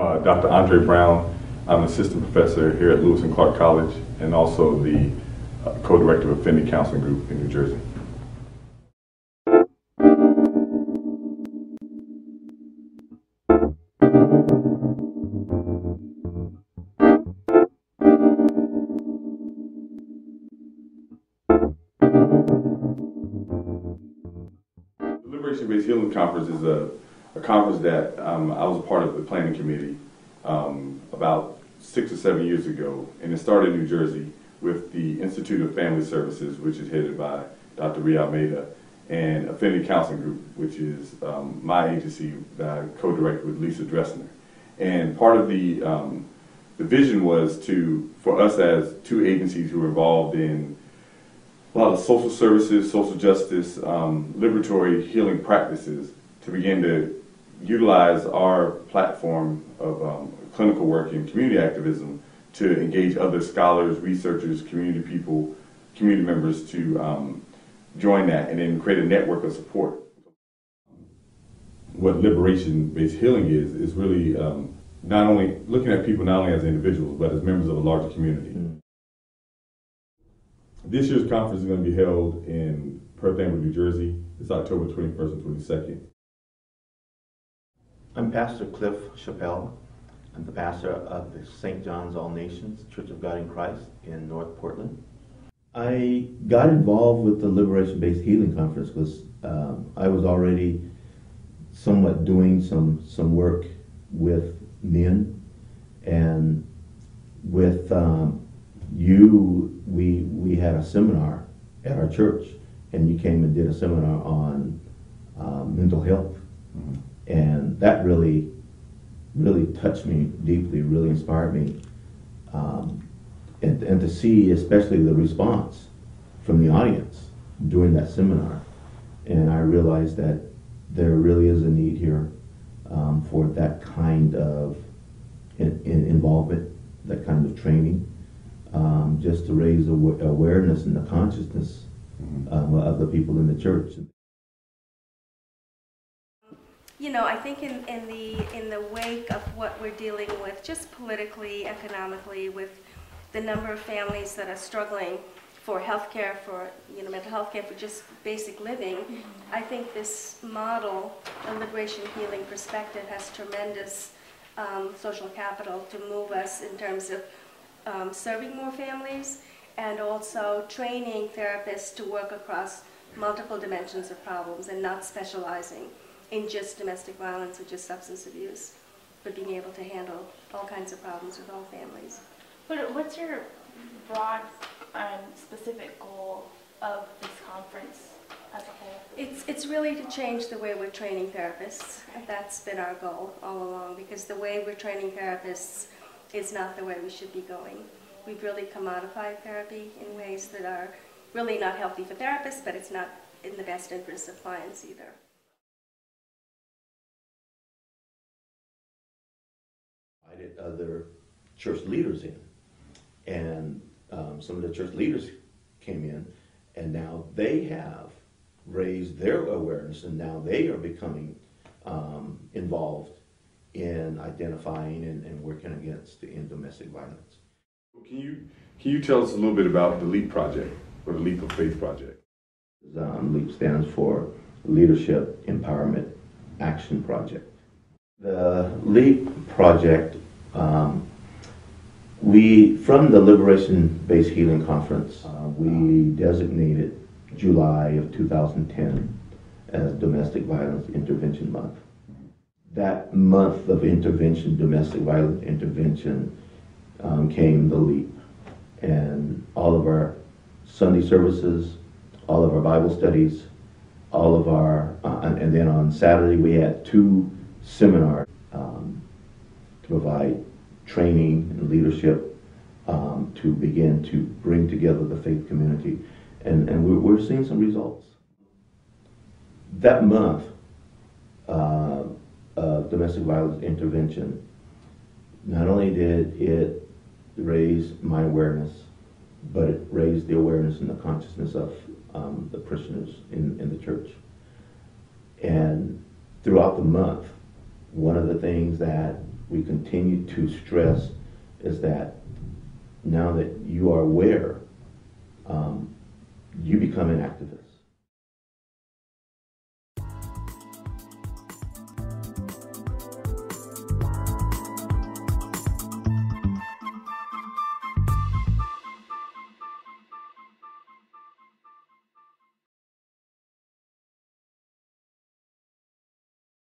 I'm Dr. Andre Brown. I'm an assistant professor here at Lewis and Clark College and also the co-director of Affinity Counseling Group in New Jersey. The Liberation-Based Healing Conference is a conference that I was a part of the planning committee about 6 or 7 years ago, and it started in New Jersey with the Institute of Family Services, which is headed by Dr. Ria Almeida, and Affinity Counseling Group, which is my agency that I co-direct with Lisa Dressner. And part of the vision was for us as two agencies who were involved in a lot of social services, social justice, liberatory healing practices, to begin to utilize our platform of clinical work and community activism to engage other scholars, researchers, community people, community members to join that and then create a network of support. What liberation-based healing is really not only looking at people not only as individuals, but as members of a larger community. Mm-hmm. This year's conference is going to be held in Perth Amboy, New Jersey. It's October 21st and 22nd. I'm Pastor Cliff Chappelle. I'm the pastor of the St. John's All Nations Church of God in Christ in North Portland. I got involved with the Liberation-Based Healing Conference because I was already somewhat doing some work with men, and with we had a seminar at our church, and you came and did a seminar on mental health. Mm-hmm. And that really touched me deeply, really inspired me. And to see especially the response from the audience during that seminar. And I realized that there really is a need here for that kind of involvement, that kind of training, just to raise awareness and the consciousness of the people in the church. You know, I think in the wake of what we're dealing with, just politically, economically, with the number of families that are struggling for health care, for mental health care, for just basic living, I think this model, a liberation healing perspective, has tremendous social capital to move us in terms of serving more families and also training therapists to work across multiple dimensions of problems and not specializing in just domestic violence or just substance abuse, but being able to handle all kinds of problems with all families. But what's your broad and specific goal of this conference as a whole? It's really to change the way we're training therapists. That's been our goal all along, because the way we're training therapists is not the way we should be going. We've really commodified therapy in ways that are really not healthy for therapists, but it's not in the best interest of clients either. Invited other church leaders in, and some of the church leaders came in, and now they have raised their awareness, and now they are becoming involved in identifying and working against domestic violence. Can you tell us a little bit about the LEAP project, or the Leap of Faith project? LEAP stands for Leadership Empowerment Action Project. The LEAP project, from the Liberation-Based Healing Conference, we designated July of 2010 as Domestic Violence Intervention Month. That month of intervention, domestic violence intervention, came the LEAP. And all of our Sunday services, all of our Bible studies, all of our, and then on Saturday we had 2 seminars to provide training and leadership to begin to bring together the faith community. And we're seeing some results. That month of domestic violence intervention, not only did it raise my awareness, but it raised the awareness and the consciousness of the parishioners in the church. And throughout the month, one of the things that we continue to stress is that now that you are aware, you become an activist.